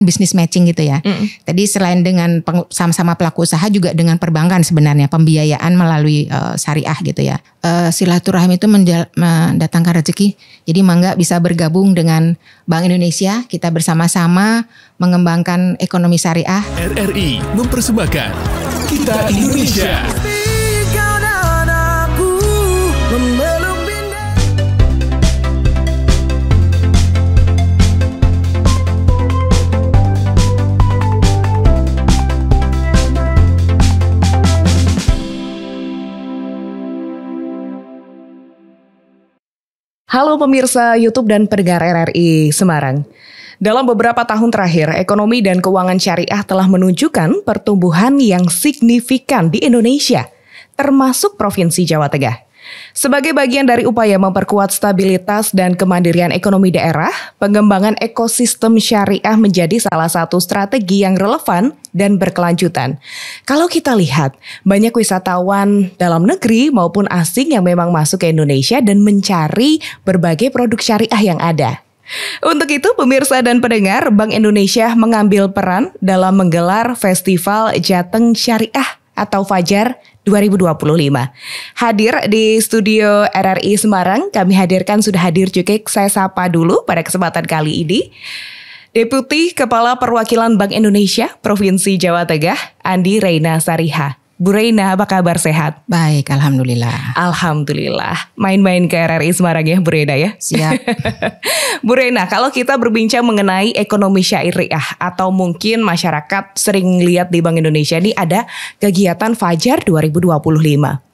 business matching gitu ya. Tadi selain dengan sama-sama pelaku usaha juga dengan perbankan sebenarnya pembiayaan melalui syariah gitu ya. Silaturahmi itu mendatangkan rezeki. Jadi mangga bisa bergabung dengan Bank Indonesia, kita bersama-sama mengembangkan ekonomi syariah. RRI mempersembahkan Kita Indonesia. Halo pemirsa YouTube dan pendengar RRI Semarang. Dalam beberapa tahun terakhir, ekonomi dan keuangan syariah telah menunjukkan pertumbuhan yang signifikan di Indonesia, termasuk Provinsi Jawa Tengah. Sebagai bagian dari upaya memperkuat stabilitas dan kemandirian ekonomi daerah, pengembangan ekosistem syariah menjadi salah satu strategi yang relevan dan berkelanjutan. Kalau kita lihat, banyak wisatawan dalam negeri maupun asing yang memang masuk ke Indonesia dan mencari berbagai produk syariah yang ada. Untuk itu, pemirsa dan pendengar, Bank Indonesia mengambil peran dalam menggelar Festival Jateng Syariah atau Fajar 2025. Hadir di studio RRI Semarang, kami sudah hadir juga, saya sapa dulu pada kesempatan kali ini. Deputi Kepala Perwakilan Bank Indonesia Provinsi Jawa Tengah, Andi Reina Sariha. Bu Reina, apa kabar, sehat? Baik, Alhamdulillah. Alhamdulillah. Main-main ke RRI Semarang ya, Bu Reina ya? Siap. Bu Reina, kalau kita berbincang mengenai ekonomi syariah atau mungkin masyarakat sering lihat di Bank Indonesia ini ada kegiatan Fajar 2025.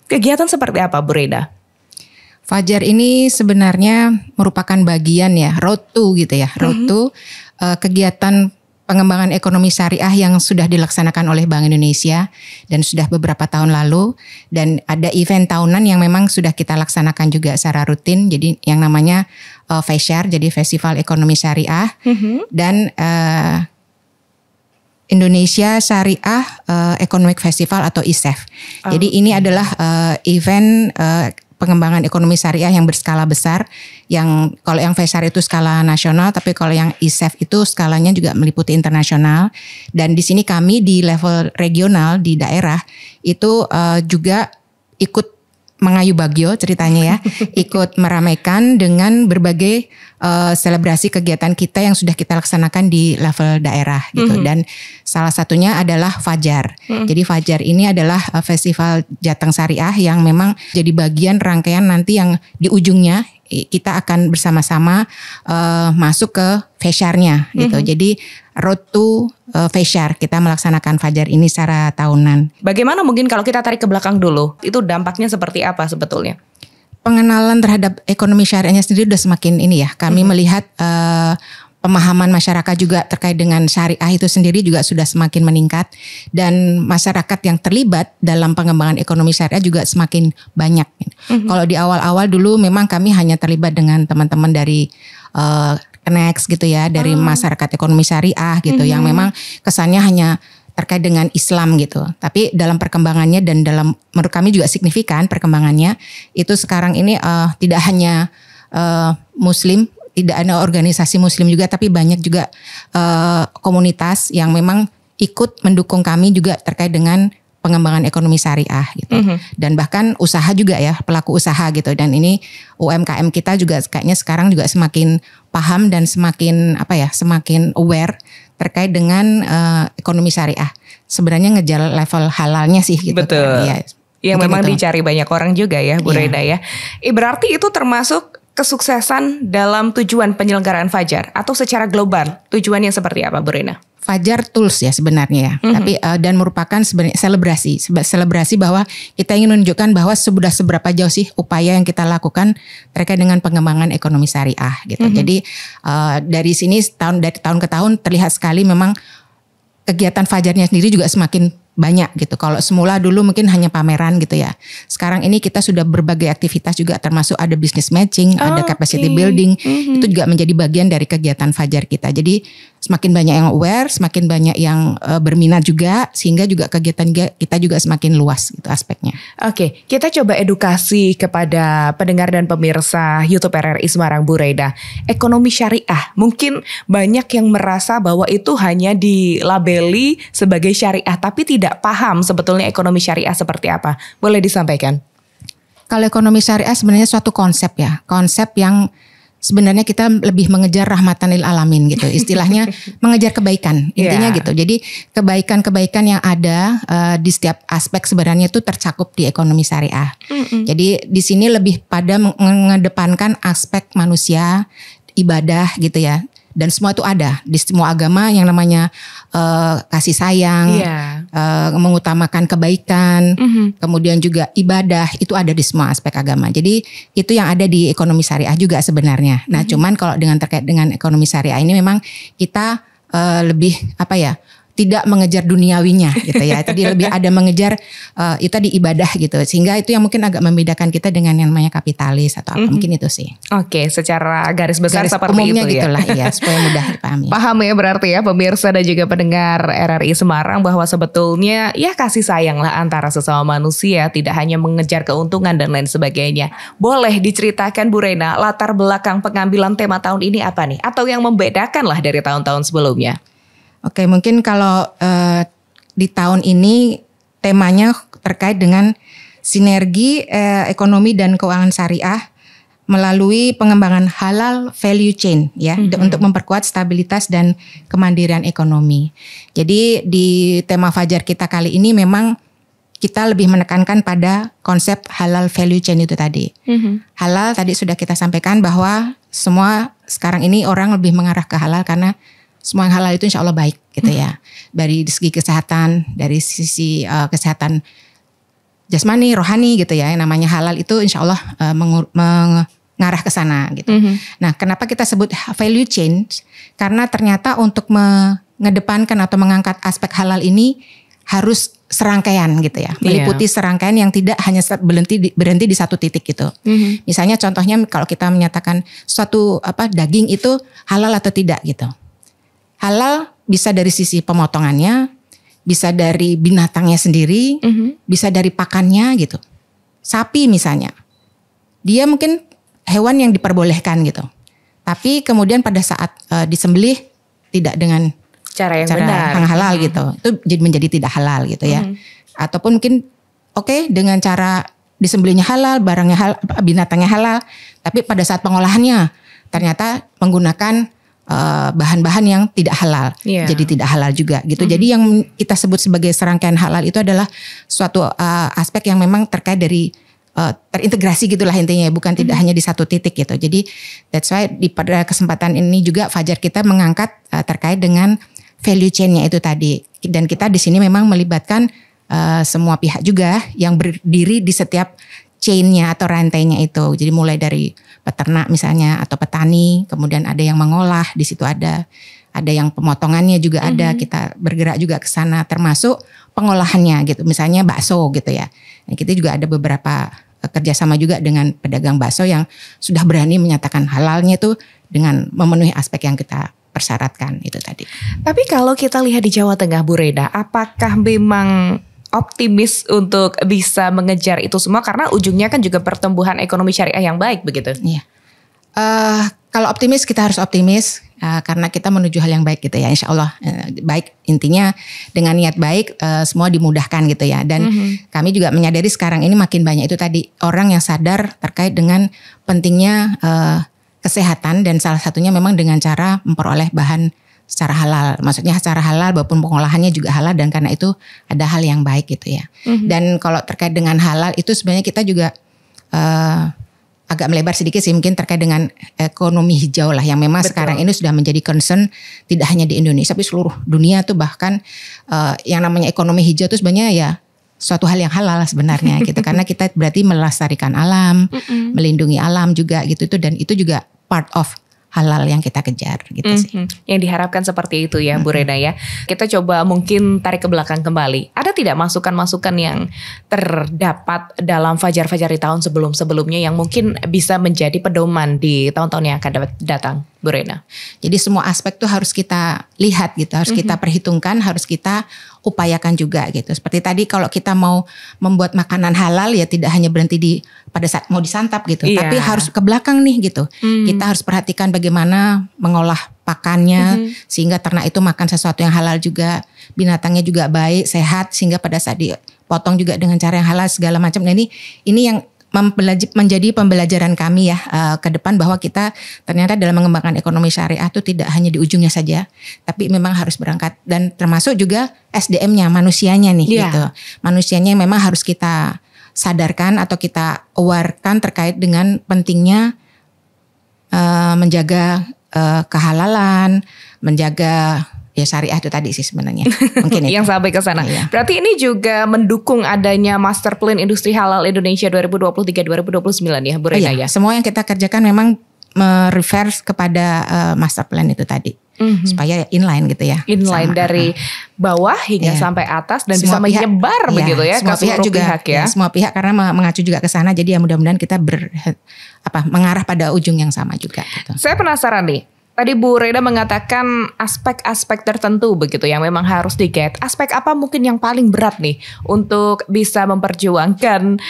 Kegiatan seperti apa, Bu Reina? Fajar ini sebenarnya merupakan bagian ya, road to gitu ya. Road to kegiatan pengembangan ekonomi syariah yang sudah dilaksanakan oleh Bank Indonesia dan sudah beberapa tahun lalu, dan ada event tahunan yang memang sudah kita laksanakan juga secara rutin, jadi yang namanya FESYAR, jadi Festival Ekonomi Syariah, dan Indonesia Syariah Economic Festival atau ISEF. Jadi ini adalah event pengembangan ekonomi syariah yang berskala besar, yang kalau yang FESYAR itu skala nasional, tapi kalau yang ISEF itu skalanya juga meliputi internasional. Dan di sini kami di level regional di daerah itu juga ikut mengayu bagyo ceritanya ya, ikut meramaikan dengan berbagai selebrasi kegiatan kita yang sudah kita laksanakan di level daerah gitu. Dan salah satunya adalah Fajar. Jadi Fajar ini adalah festival Jateng Syariah yang memang jadi bagian rangkaian nanti yang di ujungnya kita akan bersama-sama masuk ke FESYAR-nya gitu. Jadi road to FESYAR, kita melaksanakan Fajar ini secara tahunan. Bagaimana mungkin kalau kita tarik ke belakang dulu, itu dampaknya seperti apa sebetulnya? Pengenalan terhadap ekonomi syariahnya sendiri sudah semakin ini ya. Kami melihat pemahaman masyarakat juga terkait dengan syariah itu sendiri juga sudah semakin meningkat, dan masyarakat yang terlibat dalam pengembangan ekonomi syariah juga semakin banyak. Kalau di awal-awal dulu memang kami hanya terlibat dengan teman-teman dari Connect gitu ya, dari masyarakat ekonomi syariah gitu, yang memang kesannya hanya terkait dengan Islam gitu. Tapi dalam perkembangannya dan dalam menurut kami juga signifikan perkembangannya itu sekarang ini tidak hanya Muslim, tidak ada organisasi Muslim juga, tapi banyak juga komunitas yang memang ikut mendukung kami juga terkait dengan pengembangan ekonomi syariah gitu. Dan bahkan usaha juga ya, pelaku usaha gitu. Dan ini UMKM kita juga kayaknya sekarang juga semakin paham dan semakin semakin aware terkait dengan ekonomi syariah. Sebenarnya ngejar level halalnya sih gitu. Betul. Ya, yang memang gitu. Dicari banyak orang juga ya, Bu Reina ya. Berarti itu termasuk kesuksesan dalam tujuan penyelenggaraan Fajar atau secara global tujuannya seperti apa, Bu Reina? Fajar tools ya sebenarnya ya, tapi dan merupakan sebenarnya selebrasi bahwa kita ingin menunjukkan bahwa sudah seberapa jauh sih upaya yang kita lakukan terkait dengan pengembangan ekonomi syariah gitu. Jadi dari sini dari tahun ke tahun terlihat sekali memang kegiatan Fajarnya sendiri juga semakin banyak gitu. Kalau semula dulu mungkin hanya pameran gitu ya. Sekarang ini kita sudah berbagai aktivitas juga, termasuk ada business matching, ada capacity building. Itu juga menjadi bagian dari kegiatan Fajar kita. Jadi semakin banyak yang aware, semakin banyak yang berminat juga, sehingga juga kegiatan kita juga semakin luas gitu aspeknya. Oke, kita coba edukasi kepada pendengar dan pemirsa YouTube RRI Semarang, Bu Reda. Ekonomi syariah, mungkin banyak yang merasa bahwa itu hanya dilabeli sebagai syariah, tapi tidak paham sebetulnya ekonomi syariah seperti apa. Boleh disampaikan? Kalau ekonomi syariah sebenarnya suatu konsep ya, konsep yang sebenarnya kita lebih mengejar rahmatan lil alamin gitu. Istilahnya mengejar kebaikan. Intinya gitu. Jadi kebaikan-kebaikan yang ada di setiap aspek sebenarnya itu tercakup di ekonomi syariah. Jadi di sini lebih pada mengedepankan aspek manusia, ibadah gitu ya. Dan semua itu ada di semua agama yang namanya kasih sayang, mengutamakan kebaikan, kemudian juga ibadah itu ada di semua aspek agama. Jadi itu yang ada di ekonomi syariah juga sebenarnya. Nah, cuman kalau terkait dengan ekonomi syariah ini memang kita lebih tidak mengejar duniawinya gitu ya. Tadi lebih ada mengejar itu tadi ibadah gitu. Sehingga itu yang mungkin agak membedakan kita dengan yang namanya kapitalis atau apa. Mungkin itu sih. Oke, secara garis besar seperti umumnya itu gitulah ya, supaya mudah dipahami. Paham ya berarti ya pemirsa dan juga pendengar RRI Semarang bahwa sebetulnya ya kasih sayang lah antara sesama manusia, tidak hanya mengejar keuntungan dan lain sebagainya. Boleh diceritakan Bu Rena, latar belakang pengambilan tema tahun ini apa nih? Atau yang membedakan lah dari tahun-tahun sebelumnya? Oke, mungkin kalau di tahun ini temanya terkait dengan sinergi ekonomi dan keuangan syariah melalui pengembangan halal value chain ya, untuk memperkuat stabilitas dan kemandirian ekonomi. Jadi di tema Fajar kita kali ini memang kita lebih menekankan pada konsep halal value chain itu tadi. Halal tadi sudah kita sampaikan bahwa semua sekarang ini orang lebih mengarah ke halal karena semua yang halal itu insya Allah baik gitu ya. Dari segi kesehatan, dari sisi kesehatan jasmani, rohani gitu ya. Yang namanya halal itu insya Allah mengarah ke sana gitu. Nah, kenapa kita sebut value chain? Karena ternyata untuk mengedepankan atau mengangkat aspek halal ini harus serangkaian gitu ya. Meliputi serangkaian yang tidak hanya berhenti di satu titik gitu. Misalnya contohnya kalau kita menyatakan suatu daging itu halal atau tidak gitu. Halal bisa dari sisi pemotongannya, bisa dari binatangnya sendiri, bisa dari pakannya gitu. Sapi misalnya, dia mungkin hewan yang diperbolehkan gitu. Tapi kemudian pada saat disembelih tidak dengan cara benar, yang halal gitu, itu menjadi tidak halal gitu ya. Ataupun mungkin dengan cara disembelihnya halal, barangnya halal, binatangnya halal, tapi pada saat pengolahannya ternyata menggunakan bahan-bahan yang tidak halal, jadi tidak halal juga gitu. Jadi yang kita sebut sebagai serangkaian halal itu adalah suatu aspek yang memang terkait dari terintegrasi gitulah intinya, bukan tidak hanya di satu titik gitu. Jadi that's why pada kesempatan ini juga Fajar kita mengangkat terkait dengan value chain-nya itu tadi. Dan kita di sini memang melibatkan semua pihak juga yang berdiri di setiap chain-nya atau rantainya itu. Jadi mulai dari peternak misalnya atau petani, kemudian ada yang mengolah, di situ ada yang pemotongannya juga ada, kita bergerak juga ke sana termasuk pengolahannya gitu. Misalnya bakso gitu ya. Nah, kita juga ada beberapa kerjasama juga dengan pedagang bakso yang sudah berani menyatakan halalnya itu dengan memenuhi aspek yang kita persyaratkan itu tadi. Tapi kalau kita lihat di Jawa Tengah, Bu Reda, apakah memang optimis untuk bisa mengejar itu semua karena ujungnya kan juga pertumbuhan ekonomi syariah yang baik begitu? Iya. Kalau optimis kita harus optimis karena kita menuju hal yang baik gitu ya, insya Allah baik. Intinya dengan niat baik semua dimudahkan gitu ya. Dan kami juga menyadari sekarang ini makin banyak itu tadi orang yang sadar terkait dengan pentingnya kesehatan dan salah satunya memang dengan cara memperoleh bahan secara halal, maksudnya secara halal maupun pengolahannya juga halal, dan karena itu ada hal yang baik gitu ya. Dan kalau terkait dengan halal itu sebenarnya kita juga agak melebar sedikit sih mungkin terkait dengan ekonomi hijau lah yang memang sekarang ini sudah menjadi concern tidak hanya di Indonesia tapi seluruh dunia tuh, bahkan yang namanya ekonomi hijau itu sebenarnya ya suatu hal yang halal sebenarnya gitu karena kita berarti melestarikan alam, melindungi alam juga gitu, dan itu juga part of halal yang kita kejar gitu sih. Yang diharapkan seperti itu ya Bu Reda ya. Kita coba mungkin tarik ke belakang kembali. Ada tidak masukan-masukan yang terdapat dalam Fajar-Fajar di tahun sebelum-sebelumnya yang mungkin bisa menjadi pedoman di tahun-tahun yang akan datang? Bu Rena? Jadi semua aspek tuh harus kita lihat gitu, harus kita perhitungkan, harus kita upayakan juga gitu. Seperti tadi kalau kita mau membuat makanan halal ya tidak hanya berhenti pada saat mau disantap gitu, tapi harus ke belakang nih gitu. Kita harus perhatikan bagaimana mengolah pakannya sehingga ternak itu makan sesuatu yang halal juga, binatangnya juga baik, sehat, sehingga pada saat dipotong juga dengan cara yang halal segala macam. Nah ini yang menjadi pembelajaran kami ya ke depan, bahwa kita ternyata dalam mengembangkan ekonomi syariah itu tidak hanya di ujungnya saja, tapi memang harus berangkat dan termasuk juga SDM-nya, manusianya nih gitu. Manusianya memang harus kita sadarkan atau kita aware-kan terkait dengan pentingnya menjaga kehalalan, menjaga ya syariah itu tadi sih sebenarnya. Mungkin yang sampai ke sana. Iya. Berarti ini juga mendukung adanya Master Plan Industri Halal Indonesia 2023-2029 ya, Bu Rena ya. Semua yang kita kerjakan memang mereverse kepada Master Plan itu tadi. Supaya inline gitu ya. Inline dari bawah hingga sampai atas dan semua bisa menyebar begitu ya ke seluruh pihak ya. Semua pihak karena mengacu juga ke sana, jadi ya mudah-mudahan kita mengarah pada ujung yang sama juga gitu. Saya penasaran nih. Tadi Bu Rena mengatakan aspek-aspek tertentu begitu yang memang harus diget. Aspek apa mungkin yang paling berat nih untuk bisa memperjuangkan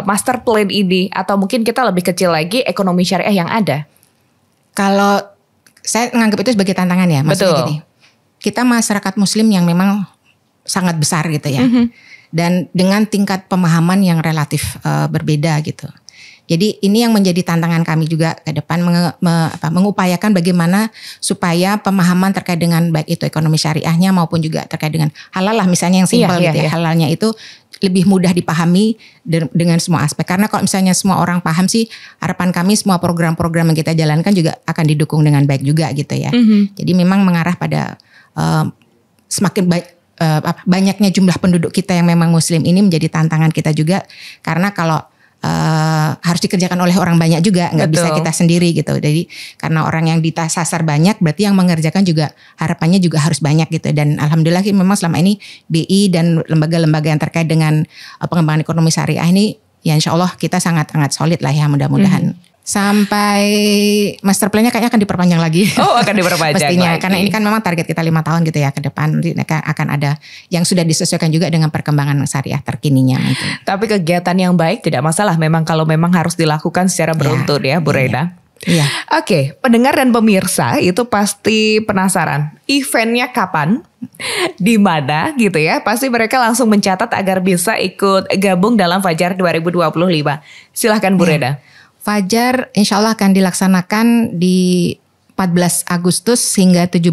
master plan ini, atau mungkin kita lebih kecil lagi ekonomi syariah yang ada? Kalau saya menganggap itu sebagai tantangan ya, maksudnya gini. Kita masyarakat muslim yang memang sangat besar gitu ya. Dan dengan tingkat pemahaman yang relatif berbeda gitu. Jadi ini yang menjadi tantangan kami juga ke depan, mengupayakan bagaimana supaya pemahaman terkait dengan baik itu ekonomi syariahnya maupun juga terkait dengan halal lah misalnya yang simpel gitu ya. Halalnya itu lebih mudah dipahami dengan semua aspek. Karena kalau misalnya semua orang paham sih, harapan kami semua program-program yang kita jalankan juga akan didukung dengan baik juga gitu ya. Jadi memang mengarah pada semakin banyaknya jumlah penduduk kita yang memang muslim ini menjadi tantangan kita juga. Karena kalau harus dikerjakan oleh orang banyak juga, nggak bisa kita sendiri gitu. Jadi karena orang yang disasar banyak, berarti yang mengerjakan juga harapannya juga harus banyak gitu. Dan alhamdulillah memang selama ini BI dan lembaga-lembaga yang terkait dengan pengembangan ekonomi syariah ini, ya insya Allah kita sangat-sangat solid lah ya, mudah-mudahan. Sampai master plan-nya kayaknya akan diperpanjang lagi. Oh, akan diperpanjang pastinya, lagi. Karena ini kan memang target kita 5 tahun gitu ya ke depan. Nanti akan ada yang sudah disesuaikan juga dengan perkembangan syariah terkininya. Gitu. Tapi kegiatan yang baik tidak masalah memang kalau memang harus dilakukan secara beruntun ya Bu Rena. Iya. Oke, pendengar dan pemirsa itu pasti penasaran. Eventnya kapan? Di mana gitu ya? Pasti mereka langsung mencatat agar bisa ikut gabung dalam Fajar 2025. Silahkan Bu Rena. Fajar insya Allah akan dilaksanakan di 14 Agustus hingga 17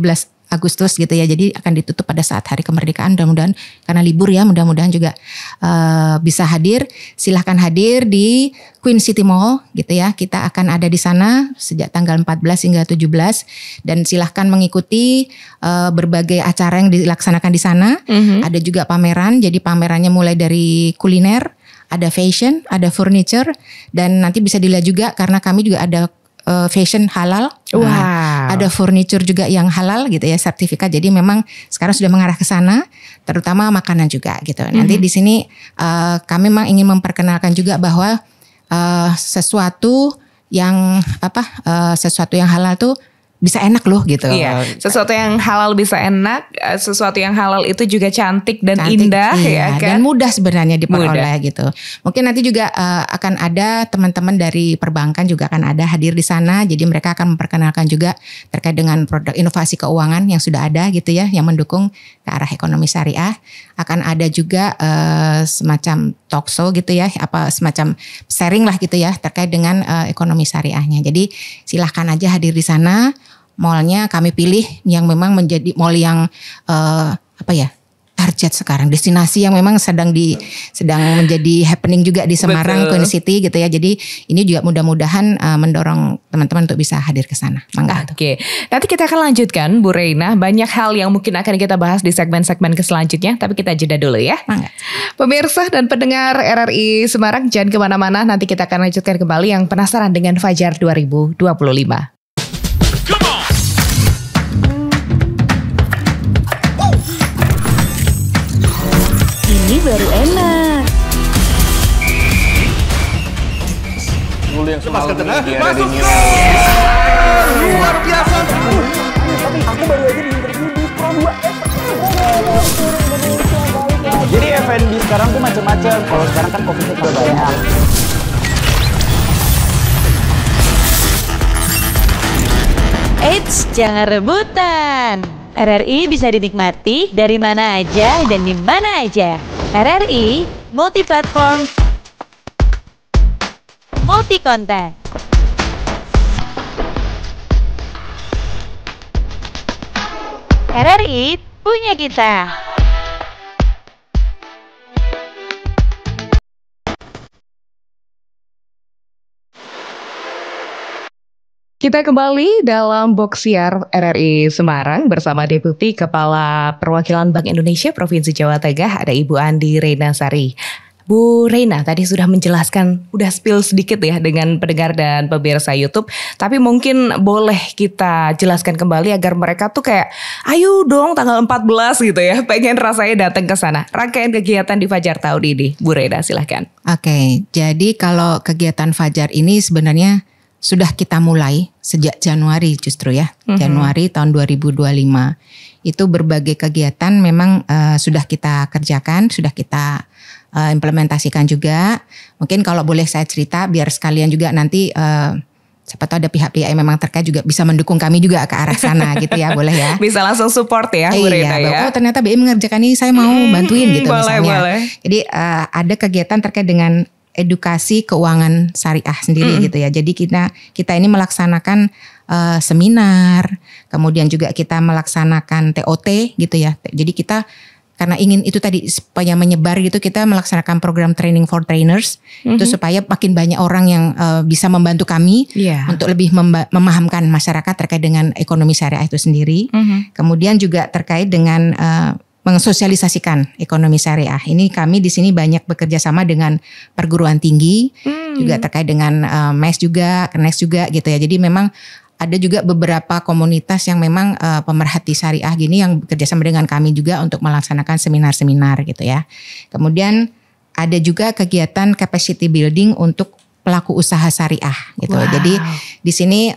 Agustus gitu ya. Jadi akan ditutup pada saat hari kemerdekaan, mudah-mudahan karena libur ya, mudah-mudahan juga bisa hadir. Silahkan hadir di Queen City Mall gitu ya. Kita akan ada di sana sejak tanggal 14 hingga 17 dan silahkan mengikuti berbagai acara yang dilaksanakan di sana. Ada juga pameran, jadi pamerannya mulai dari kuliner, ada fashion, ada furniture, dan nanti bisa dilihat juga karena kami juga ada fashion halal, ada furniture juga yang halal gitu ya, sertifikat. Jadi memang sekarang sudah mengarah ke sana, terutama makanan juga gitu. Nanti di sini kami memang ingin memperkenalkan juga bahwa sesuatu yang halal tuh bisa enak loh gitu. Iya, sesuatu yang halal bisa enak, sesuatu yang halal itu juga cantik dan indah ya kan. Dan mudah sebenarnya diperoleh gitu. Mungkin nanti juga akan ada teman-teman dari perbankan juga akan ada hadir di sana. Jadi mereka akan memperkenalkan juga terkait dengan produk inovasi keuangan yang sudah ada gitu ya, yang mendukung ke arah ekonomi syariah. Akan ada juga semacam talk show gitu ya, semacam sharing lah gitu ya terkait dengan ekonomi syariahnya. Jadi silahkan aja hadir di sana. Mallnya kami pilih yang memang menjadi mall yang target sekarang, destinasi yang memang sedang menjadi happening juga di Semarang, Queen City gitu ya. Jadi ini juga mudah-mudahan mendorong teman-teman untuk bisa hadir ke sana. Oke. Nanti kita akan lanjutkan Bu Rena, banyak hal yang mungkin akan kita bahas di segmen-segmen selanjutnya, tapi kita jeda dulu ya. Mangga. Pemirsa dan pendengar RRI Semarang, jangan kemana-mana, nanti kita akan lanjutkan kembali yang penasaran dengan Fajar 2025. Ini baru enak. Dulu yang selalu di luar biasa. Tapi aku baru aja di-interview di Pro 2. Jadi F&B sekarang tuh macam-macam. Kalau sekarang kan COVID-nya juga banyak. Eits, jangan rebutan. RRI bisa dinikmati dari mana aja dan di mana aja. RRI multi-platform, multi-konten. RRI punya kita. Kita kembali dalam Boksiar RRI Semarang bersama Deputi Kepala Perwakilan Bank Indonesia Provinsi Jawa Tengah, ada Ibu Andi Reynasari. Bu Reina tadi sudah menjelaskan, udah spill sedikit ya dengan pendengar dan pemirsa YouTube. Tapi mungkin boleh kita jelaskan kembali agar mereka tuh kayak, ayo dong tanggal 14 gitu ya, pengen rasanya datang ke sana. Rangkaian kegiatan di Fajar tahun ini, Bu Reina silahkan. Oke, jadi kalau kegiatan Fajar ini sebenarnya sudah kita mulai sejak Januari justru ya, Januari tahun 2025. Itu berbagai kegiatan memang sudah kita kerjakan, sudah kita implementasikan juga. Mungkin kalau boleh saya cerita biar sekalian juga nanti siapa tahu ada pihak-pihak yang memang terkait juga bisa mendukung kami juga ke arah sana gitu ya, boleh ya. Bisa langsung support ya Bu Reina ya. Oh ternyata BI mengerjakan ini, saya mau bantuin gitu boleh, misalnya. Boleh. Jadi ada kegiatan terkait dengan edukasi keuangan syariah sendiri gitu ya. Jadi kita ini melaksanakan seminar, kemudian juga kita melaksanakan TOT gitu ya. Jadi kita karena ingin itu tadi supaya menyebar gitu, kita melaksanakan program training for trainers itu supaya makin banyak orang yang bisa membantu kami untuk lebih memahamkan masyarakat terkait dengan ekonomi syariah itu sendiri. Kemudian juga terkait dengan mensosialisasikan ekonomi syariah. Ini kami di sini banyak bekerja sama dengan perguruan tinggi, juga terkait dengan MES juga, KENES juga gitu ya. Jadi memang ada juga beberapa komunitas yang memang pemerhati syariah gini yang bekerja sama dengan kami juga untuk melaksanakan seminar-seminar gitu ya. Kemudian ada juga kegiatan capacity building untuk pelaku usaha syariah gitu. Jadi di sini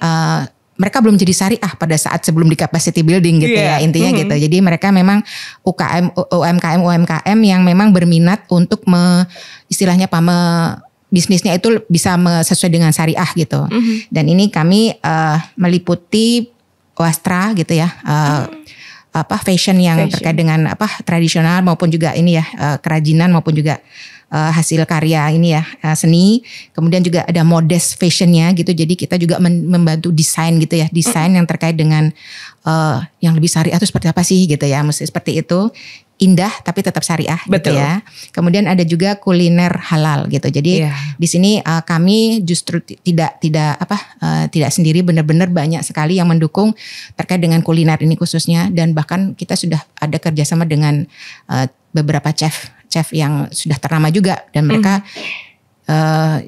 mereka belum jadi syariah pada saat sebelum di capacity building gitu ya intinya gitu. Jadi mereka memang UMKM yang memang berminat untuk istilahnya bisnisnya itu bisa sesuai dengan syariah gitu. Dan ini kami meliputi wastra gitu ya. Fashion yang terkait dengan tradisional maupun juga ini ya kerajinan maupun juga hasil karya ini ya seni, kemudian juga ada modest fashionnya gitu. Jadi kita juga membantu desain gitu ya, desain yang terkait dengan yang lebih syariah itu seperti apa sih gitu ya, mesti seperti itu, indah tapi tetap syariah. Betul. Gitu ya. Kemudian ada juga kuliner halal gitu. Jadi di sini kami justru tidak sendiri, benar-benar banyak sekali yang mendukung terkait dengan kuliner ini khususnya, dan bahkan kita sudah ada kerjasama dengan beberapa chef yang sudah ternama juga, dan mereka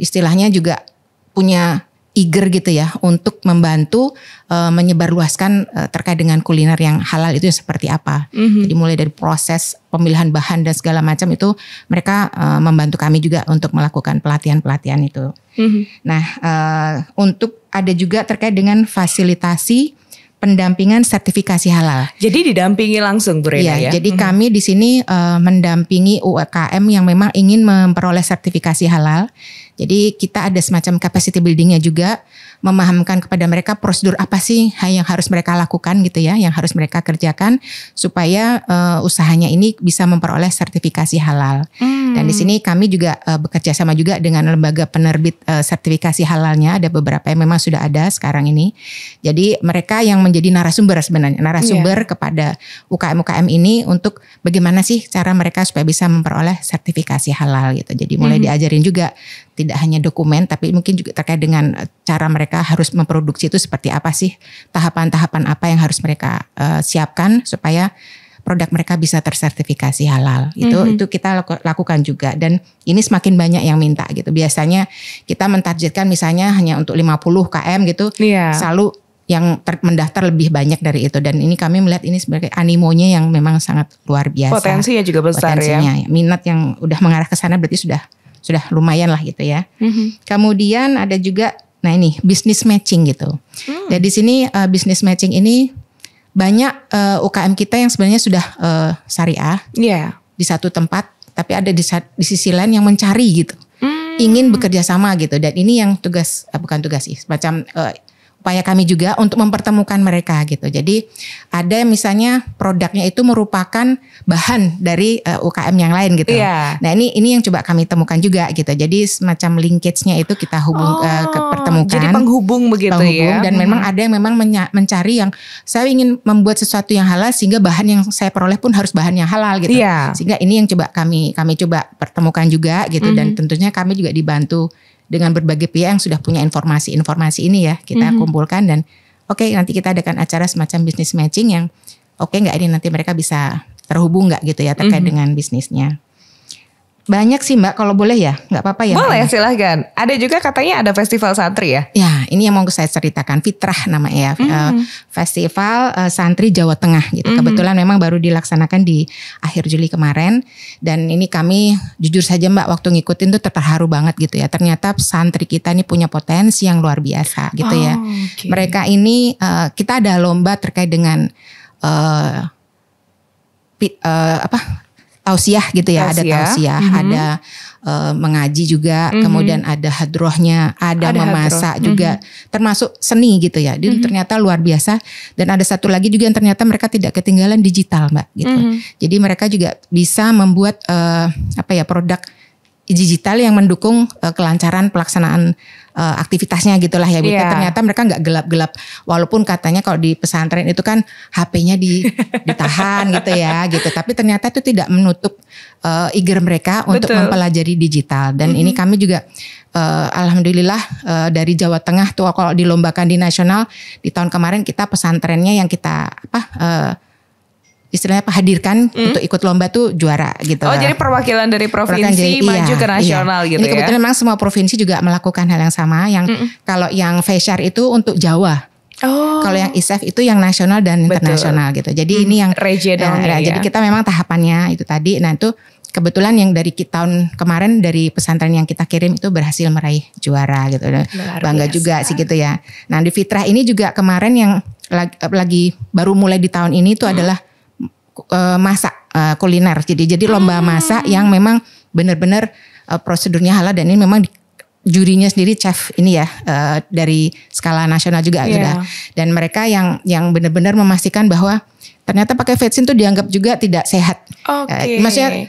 istilahnya juga punya eager gitu ya untuk membantu menyebarluaskan terkait dengan kuliner yang halal itu seperti apa. Jadi mulai dari proses pemilihan bahan dan segala macam itu mereka membantu kami juga untuk melakukan pelatihan-pelatihan itu. Nah untuk ada juga terkait dengan fasilitasi pendampingan sertifikasi halal. Jadi didampingi langsung Bu Reina ya. Jadi kami di sini mendampingi UMKM yang memang ingin memperoleh sertifikasi halal. Jadi kita ada semacam capacity buildingnya juga, memahamkan kepada mereka prosedur apa sih yang harus mereka lakukan gitu ya, yang harus mereka kerjakan supaya usahanya ini bisa memperoleh sertifikasi halal. Dan di sini kami juga bekerja sama juga dengan lembaga penerbit sertifikasi halalnya, ada beberapa yang memang sudah ada sekarang ini. Jadi mereka yang menjadi narasumber sebenarnya, kepada UKM-UKM ini untuk bagaimana sih cara mereka supaya bisa memperoleh sertifikasi halal gitu. Jadi mulai diajarin juga tidak hanya dokumen, tapi mungkin juga terkait dengan cara mereka harus memproduksi itu seperti apa sih, tahapan-tahapan apa yang harus mereka siapkan supaya produk mereka bisa tersertifikasi halal. Itu kita lakukan juga, dan ini semakin banyak yang minta gitu. Biasanya kita mentargetkan misalnya hanya untuk 50 KM gitu, selalu yang mendaftar lebih banyak dari itu, dan ini kami melihat ini sebagai animonya yang memang sangat luar biasa. Potensinya juga besar ya. Minat yang udah mengarah ke sana berarti sudah lumayan lah gitu ya. Kemudian ada juga Nah ini business matching gitu. Dan di sini business matching ini banyak UKM kita yang sebenarnya sudah syariah di satu tempat, tapi ada di sisi lain yang mencari gitu, ingin bekerja sama gitu. Dan ini yang bukan tugas sih, semacam upaya kami juga untuk mempertemukan mereka gitu. Jadi ada misalnya produknya itu merupakan bahan dari UKM yang lain gitu. Nah ini yang coba kami temukan juga gitu. Jadi semacam linkage-nya itu kita pertemukan. Jadi penghubung begitu ya. Dan memang ada yang memang mencari yang saya ingin membuat sesuatu yang halal sehingga bahan yang saya peroleh pun harus bahan yang halal gitu. Sehingga ini yang coba kami coba pertemukan juga gitu. Dan tentunya kami juga dibantu dengan berbagai pihak yang sudah punya informasi ini ya, kita kumpulkan dan nanti kita adakan acara semacam business matching yang nggak ini nanti mereka bisa terhubung nggak gitu ya terkait dengan bisnisnya. Banyak sih Mbak, kalau boleh ya, nggak apa-apa ya. Boleh, silahkan. Ada juga katanya ada festival santri ya? Ya, ini yang mau saya ceritakan, Fitrah namanya ya, Festival Santri Jawa Tengah gitu. Kebetulan memang baru dilaksanakan di akhir Juli kemarin, dan ini kami jujur saja Mbak, waktu ngikutin tuh terharu banget gitu ya. Ternyata santri kita ini punya potensi yang luar biasa gitu ya. Mereka ini kita ada lomba terkait dengan tausiah gitu ya, ada tausiah, ada mengaji juga, kemudian ada hadrohnya, ada memasak juga, termasuk seni gitu ya. Jadi ternyata luar biasa. Dan ada satu lagi juga yang ternyata mereka tidak ketinggalan digital Mbak gitu. Jadi mereka juga bisa membuat produk digital yang mendukung kelancaran pelaksanaan aktivitasnya gitulah ya. Ternyata mereka nggak gelap-gelap, walaupun katanya kalau di pesantren itu kan HP-nya ditahan gitu ya gitu, tapi ternyata itu tidak menutup eager mereka untuk mempelajari digital. Dan ini kami juga alhamdulillah dari Jawa Tengah tuh kalau dilombakan di nasional di tahun kemarin kita pesantrennya yang kita istilahnya hadirkan untuk ikut lomba tuh juara gitu. Jadi perwakilan dari provinsi maju ke nasional gitu ini ya. Kebetulan memang semua provinsi juga melakukan hal yang sama. Yang kalau yang Fesyar itu untuk Jawa. Kalau yang ISEF itu yang nasional dan internasional gitu. Jadi ini yang regional. Jadi kita memang tahapannya itu tadi. Nah itu kebetulan yang dari tahun kemarin dari pesantren yang kita kirim itu berhasil meraih juara gitu. Bangga juga sih gitu ya. Nah di Fitrah ini juga kemarin yang lagi baru mulai di tahun ini itu adalah masak kuliner. Jadi lomba masak yang memang benar-benar prosedurnya halal, dan ini memang jurinya sendiri chef ini ya dari skala nasional juga sudah. Dan mereka yang benar-benar memastikan bahwa ternyata pakai vetsin itu dianggap juga tidak sehat. Maksudnya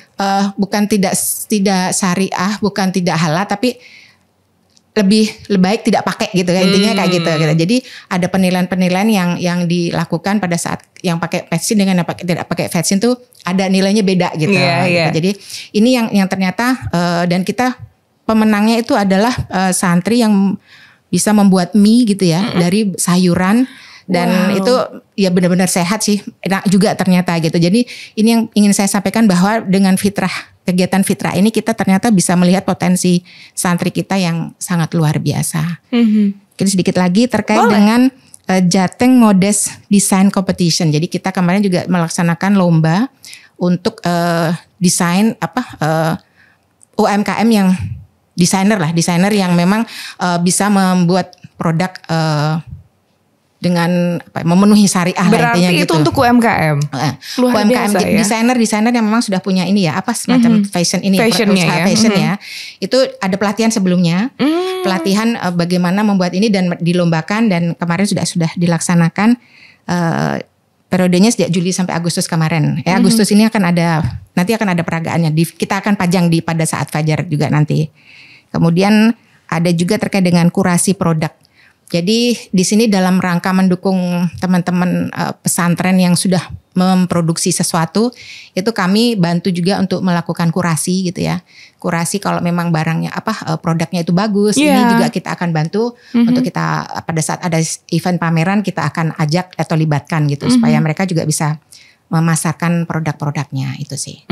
bukan tidak syariah, bukan tidak halal, tapi lebih baik tidak pakai gitu kan, intinya kayak gitu. Jadi ada penilaian-penilaian yang dilakukan pada saat yang pakai vaksin dengan yang tidak pakai vaksin tuh ada nilainya beda gitu. Jadi ini yang ternyata dan kita pemenangnya itu adalah santri yang bisa membuat mie gitu ya dari sayuran. Dan itu ya benar-benar sehat sih, enak juga ternyata gitu. Jadi ini yang ingin saya sampaikan bahwa dengan kegiatan fitrah ini kita ternyata bisa melihat potensi santri kita yang sangat luar biasa. Jadi sedikit lagi terkait dengan Jateng Modest Design Competition. Jadi kita kemarin juga melaksanakan lomba untuk desain UMKM yang desainer yang memang bisa membuat produk dengan memenuhi syariah. Berarti itu untuk UMKM. Luar UMKM biasa ya. Desainer yang memang sudah punya ini ya, semacam fashion ini ya. Itu ada pelatihan sebelumnya. Pelatihan bagaimana membuat ini dan dilombakan, dan kemarin sudah dilaksanakan periodenya sejak Juli sampai Agustus kemarin. Agustus ini nanti akan ada peragaannya. Kita akan pajang pada saat fajar juga nanti. Kemudian ada juga terkait dengan kurasi produk. Jadi di sini dalam rangka mendukung teman-teman pesantren yang sudah memproduksi sesuatu, itu kami bantu juga untuk melakukan kurasi gitu ya. Kurasi kalau memang barangnya produknya itu bagus, ini juga kita akan bantu untuk kita pada saat ada event pameran kita akan ajak atau libatkan gitu supaya mereka juga bisa memasarkan produk-produknya itu sih.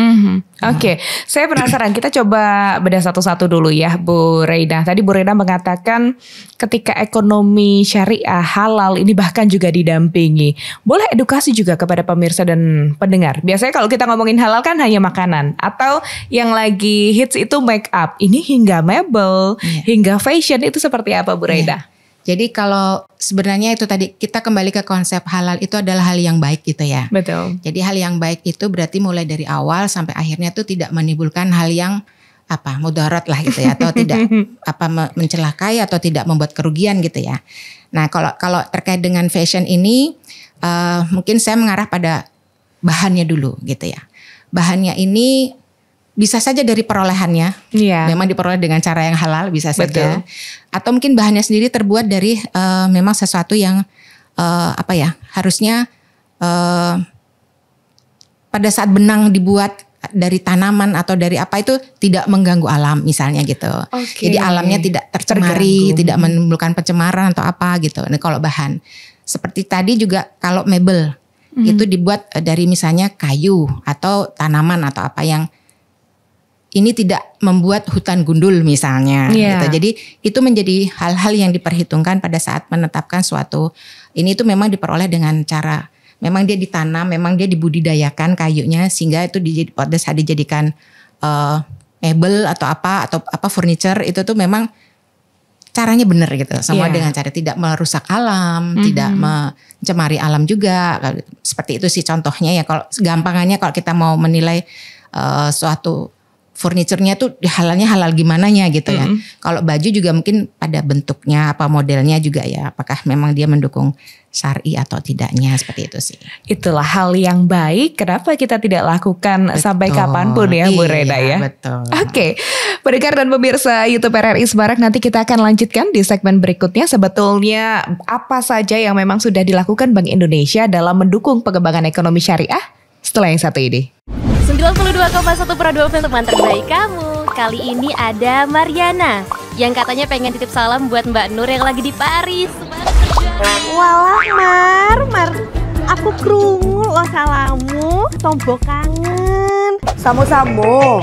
Oke, saya penasaran. Kita coba bedah satu-satu dulu ya, Bu Reina. Tadi Bu Reina mengatakan ketika ekonomi syariah halal ini bahkan juga didampingi. Boleh edukasi juga kepada pemirsa dan pendengar. Biasanya kalau kita ngomongin halal kan hanya makanan, atau yang lagi hits itu make up. Ini hingga mebel, hingga fashion, itu seperti apa Bu Reina? Jadi kalau sebenarnya itu tadi kita kembali ke konsep halal itu adalah hal yang baik gitu ya. Betul. Jadi hal yang baik itu berarti mulai dari awal sampai akhirnya itu tidak menimbulkan hal yang mudarat lah gitu ya, atau tidak mencelakai atau tidak membuat kerugian gitu ya. Nah kalau terkait dengan fashion ini mungkin saya mengarah pada bahannya dulu gitu ya. Bahannya ini bisa saja dari perolehannya, memang diperoleh dengan cara yang halal bisa saja. Betul. Atau mungkin bahannya sendiri terbuat dari memang sesuatu yang harusnya pada saat benang dibuat dari tanaman atau dari apa itu tidak mengganggu alam misalnya gitu. Jadi alamnya tidak tercemari, tidak menimbulkan pencemaran atau apa gitu. Nah kalau bahan seperti tadi juga kalau mebel itu dibuat dari misalnya kayu atau tanaman atau apa yang ini tidak membuat hutan gundul misalnya gitu. Jadi itu menjadi hal-hal yang diperhitungkan pada saat menetapkan suatu ini itu memang diperoleh dengan cara memang dia ditanam, memang dia dibudidayakan kayunya sehingga itu pada saat dijadikan mebel atau apa furniture itu tuh memang caranya benar gitu. Semua dengan cara tidak merusak alam, tidak mencemari alam juga. Seperti itu sih contohnya ya. Kalau gampangannya kalau kita mau menilai suatu furniturnya tuh halalnya halal gimana gitu ya. Kalau baju juga mungkin pada bentuknya apa modelnya juga ya. Apakah memang dia mendukung syar'i atau tidaknya seperti itu sih. Itulah hal yang baik. Kenapa kita tidak lakukan sampai kapanpun ya Bu Reina ya. Betul. Oke. Pendengar dan pemirsa YouTube RRI Semarang, nanti kita akan lanjutkan di segmen berikutnya. Sebetulnya apa saja yang memang sudah dilakukan Bank Indonesia dalam mendukung pengembangan ekonomi syariah setelah yang satu ini. 92,1 Pro 2 untuk teman terbaik kamu. Kali ini ada Mariana yang katanya pengen titip salam buat Mbak Nur yang lagi di Paris. Walah Mar, aku krungu lo salammu, tombok kangen. Samo-samo.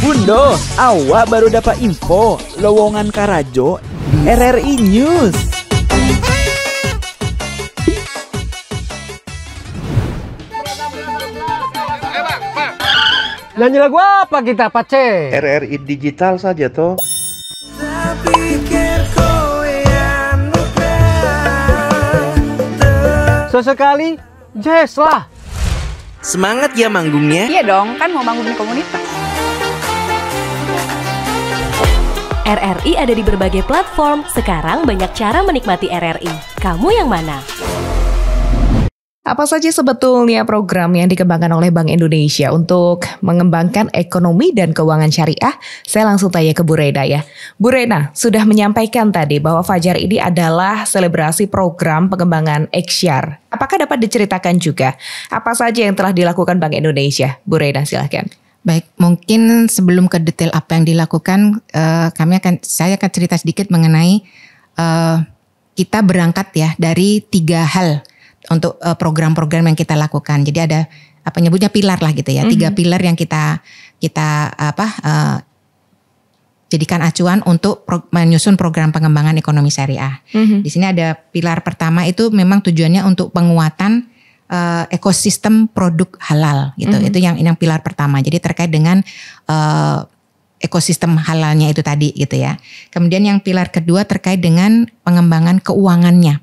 Bundo, awak baru dapat info lowongan Karajo di RRI News. Nyanyi lagu apa kita Pace? RRI digital saja toh. Sesekali jazz lah. Semangat ya manggungnya. Iya dong, kan mau bangun komunitas. RRI ada di berbagai platform. Sekarang banyak cara menikmati RRI. Kamu yang mana? Apa saja sebetulnya program yang dikembangkan oleh Bank Indonesia untuk mengembangkan ekonomi dan keuangan syariah? Saya langsung tanya ke Bu Reina ya. Bu Reina sudah menyampaikan tadi bahwa Fajar ini adalah selebrasi program pengembangan Eksyar. Apakah dapat diceritakan juga apa saja yang telah dilakukan Bank Indonesia? Bu Reina silahkan. Baik, mungkin sebelum ke detail apa yang dilakukan, saya akan cerita sedikit mengenai kita berangkat ya dari 3 hal untuk program-program yang kita lakukan. Jadi ada nyebutnya pilar lah gitu ya. 3 pilar yang kita jadikan acuan untuk menyusun program pengembangan ekonomi syariah. Di sini ada pilar pertama itu memang tujuannya untuk penguatan ekosistem produk halal gitu. Itu yang pilar pertama. Jadi terkait dengan ekosistem halalnya itu tadi gitu ya. Kemudian yang pilar kedua terkait dengan pengembangan keuangannya,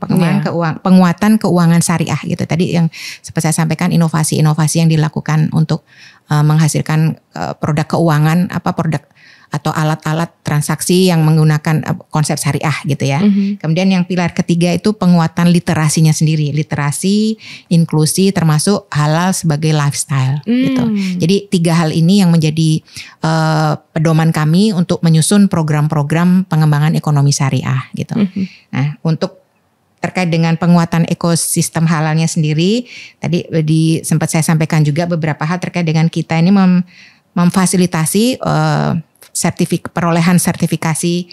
penguatan keuangan syariah gitu. Tadi yang seperti saya sampaikan inovasi-inovasi yang dilakukan untuk menghasilkan produk keuangan, produk atau alat-alat transaksi yang menggunakan konsep syariah gitu ya. Kemudian yang pilar ketiga itu penguatan literasinya sendiri, literasi, inklusi termasuk halal sebagai lifestyle gitu. Jadi 3 hal ini yang menjadi pedoman kami untuk menyusun program-program pengembangan ekonomi syariah gitu. Nah, untuk terkait dengan penguatan ekosistem halalnya sendiri, tadi sempat saya sampaikan juga beberapa hal terkait dengan kita ini memfasilitasi perolehan sertifikasi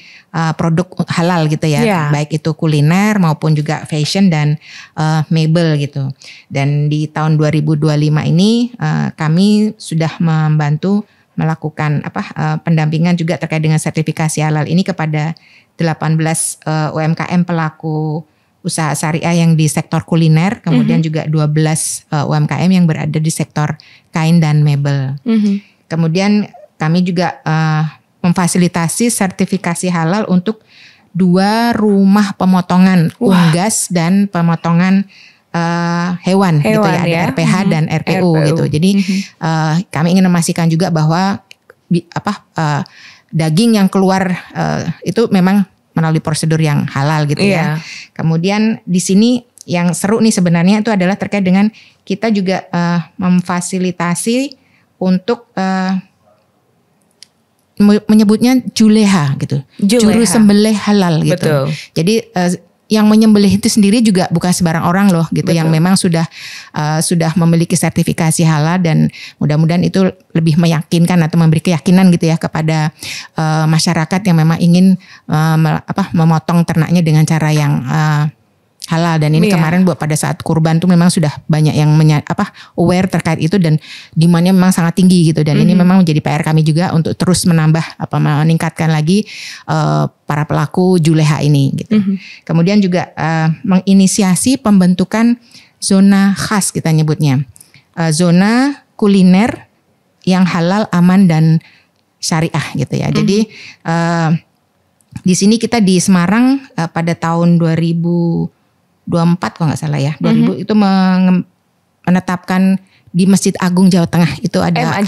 produk halal gitu ya, baik itu kuliner maupun juga fashion dan mebel gitu. Dan di tahun 2025 ini kami sudah membantu melakukan pendampingan juga terkait dengan sertifikasi halal ini kepada 18 UMKM pelaku usaha syariah yang di sektor kuliner, kemudian juga 12 UMKM yang berada di sektor kain dan mebel. Kemudian kami juga memfasilitasi sertifikasi halal untuk 2 rumah pemotongan unggas dan pemotongan hewan gitu ya, ada RPH dan RPU gitu. Jadi kami ingin memastikan juga bahwa daging yang keluar itu memang melalui prosedur yang halal gitu ya. Kemudian di sini yang seru nih sebenarnya itu adalah terkait dengan kita juga memfasilitasi untuk menyebutnya juleha gitu, juru sembelih halal gitu. Betul. Jadi yang menyembelih itu sendiri juga bukan sembarang orang loh gitu. Betul. Yang memang sudah memiliki sertifikasi halal, dan mudah-mudahan itu lebih meyakinkan atau memberi keyakinan gitu ya kepada masyarakat yang memang ingin memotong ternaknya dengan cara yang halal. Dan ini kemarin buat pada saat kurban tuh memang sudah banyak yang aware terkait itu, dan demandnya memang sangat tinggi gitu. Dan ini memang menjadi PR kami juga untuk terus meningkatkan lagi para pelaku juleha ini gitu. Kemudian juga menginisiasi pembentukan zona khas, kita nyebutnya zona kuliner yang halal, aman dan syariah gitu ya. Jadi di sini kita di Semarang pada tahun 2024 kalau nggak salah ya, 2000 itu menetapkan di Masjid Agung Jawa Tengah itu ada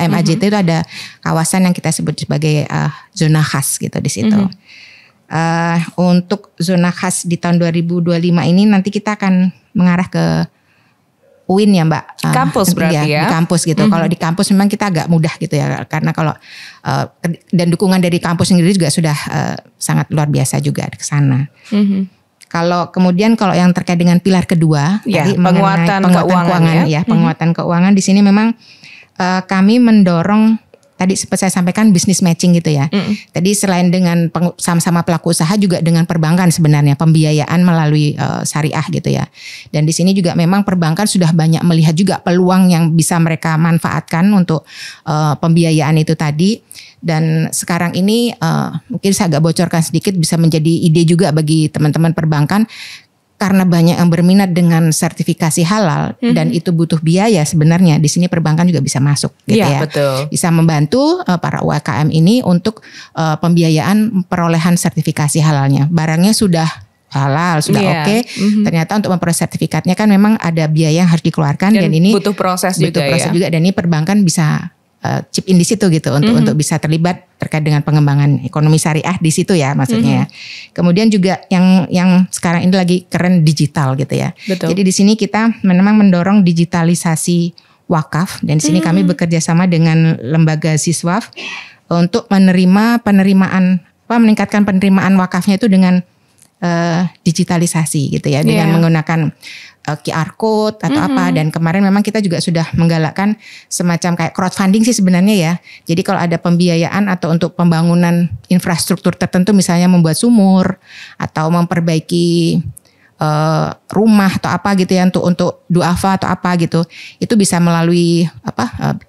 MAJT itu ada kawasan yang kita sebut sebagai zona khas gitu di situ. Untuk zona khas di tahun 2025 ini nanti kita akan mengarah ke UIN ya Mbak. Kampus berarti ya. Di kampus gitu. Kalau di kampus memang kita agak mudah gitu ya, karena kalau dan dukungan dari kampus sendiri juga sudah sangat luar biasa juga ke sana. Kalau yang terkait dengan pilar kedua, tadi penguatan keuangan ya, penguatan keuangan di sini memang kami mendorong tadi seperti saya sampaikan business matching gitu ya. Tadi selain dengan sama-sama pelaku usaha juga dengan perbankan sebenarnya pembiayaan melalui syariah gitu ya. Dan di sini juga memang perbankan sudah banyak melihat juga peluang yang bisa mereka manfaatkan untuk pembiayaan itu tadi. Dan sekarang ini mungkin saya agak bocorkan sedikit, bisa menjadi ide juga bagi teman-teman perbankan, karena banyak yang berminat dengan sertifikasi halal dan itu butuh biaya sebenarnya. Di sini perbankan juga bisa masuk gitu ya. Betul. Bisa membantu para UMKM ini untuk pembiayaan perolehan sertifikasi halalnya. Barangnya sudah halal, sudah oke. Ternyata untuk memperoleh sertifikatnya kan memang ada biaya yang harus dikeluarkan, dan ini butuh proses juga. Dan ini perbankan bisa chip in di situ gitu untuk bisa terlibat terkait dengan pengembangan ekonomi syariah di situ ya maksudnya ya. Kemudian juga yang sekarang ini lagi keren digital gitu ya. Betul. Jadi di sini kita memang mendorong digitalisasi wakaf, dan di sini kami bekerja sama dengan lembaga Siswaf untuk meningkatkan penerimaan wakafnya itu dengan digitalisasi gitu ya, dengan menggunakan QR code atau apa. Dan kemarin memang kita juga sudah menggalakkan semacam kayak crowdfunding sih sebenarnya ya. Jadi kalau ada pembiayaan atau untuk pembangunan infrastruktur tertentu, misalnya membuat sumur atau memperbaiki rumah atau apa gitu ya, untuk duafa atau apa gitu, itu bisa melalui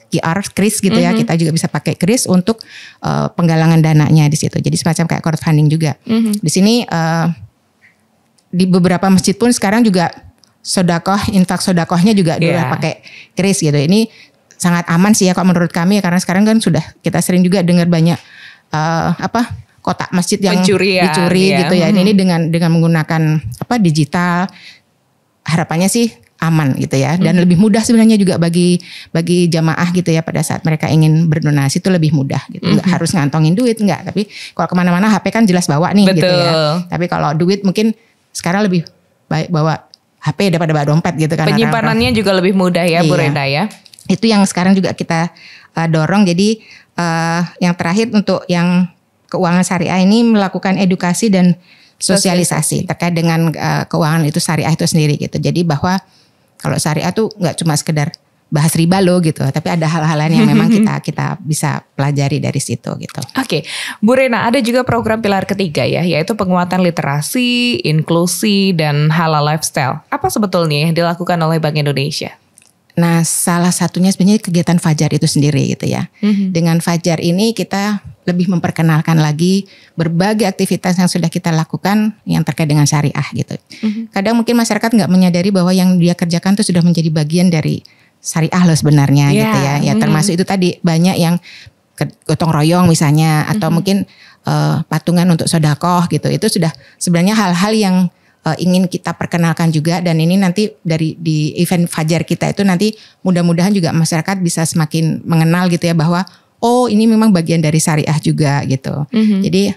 QR kris gitu ya. Kita juga bisa pakai kris untuk penggalangan dananya di situ. Jadi semacam kayak crowdfunding juga. Di sini di beberapa masjid pun sekarang juga infak sodakohnya juga udah pakai kris gitu. Ini sangat aman sih ya kalau menurut kami ya, karena sekarang kan sudah kita sering juga dengar banyak kotak masjid yang dicuri gitu ya. Ini dengan menggunakan digital, harapannya sih aman gitu ya, dan lebih mudah sebenarnya juga bagi jamaah gitu ya, pada saat mereka ingin berdonasi itu lebih mudah gitu. Nggak harus ngantongin duit, enggak, tapi kalau kemana-mana HP kan jelas bawa nih. Betul. Gitu ya. Tapi kalau duit mungkin sekarang lebih baik bawa HP daripada bawa dompet gitu kan. Penyimpanannya juga lebih mudah ya, Bu Reda ya. Itu yang sekarang juga kita dorong. Jadi yang terakhir untuk yang keuangan syariah ini melakukan edukasi dan sosialisasi terkait dengan keuangan itu syariah itu sendiri gitu. Jadi bahwa kalau syariah tuh nggak cuma sekedar bahas riba loh gitu. Tapi ada hal-hal lain yang memang kita bisa pelajari dari situ gitu. Oke, Bu Rena, ada juga program pilar ketiga ya, yaitu penguatan literasi, inklusi, dan halal lifestyle. Apa sebetulnya yang dilakukan oleh Bank Indonesia? Nah, salah satunya sebenarnya kegiatan Fajar itu sendiri gitu ya. Dengan Fajar ini kita lebih memperkenalkan lagi berbagai aktivitas yang sudah kita lakukan yang terkait dengan syariah gitu. Kadang mungkin masyarakat nggak menyadari bahwa yang dia kerjakan itu sudah menjadi bagian dari syariah loh sebenarnya gitu ya. Ya termasuk itu tadi banyak yang gotong royong misalnya atau mungkin patungan untuk sedekah gitu. Itu sudah sebenarnya hal-hal yang ingin kita perkenalkan juga, dan ini nanti di event Fajar kita itu nanti mudah-mudahan juga masyarakat bisa semakin mengenal gitu ya bahwa oh ini memang bagian dari syariah juga gitu. Jadi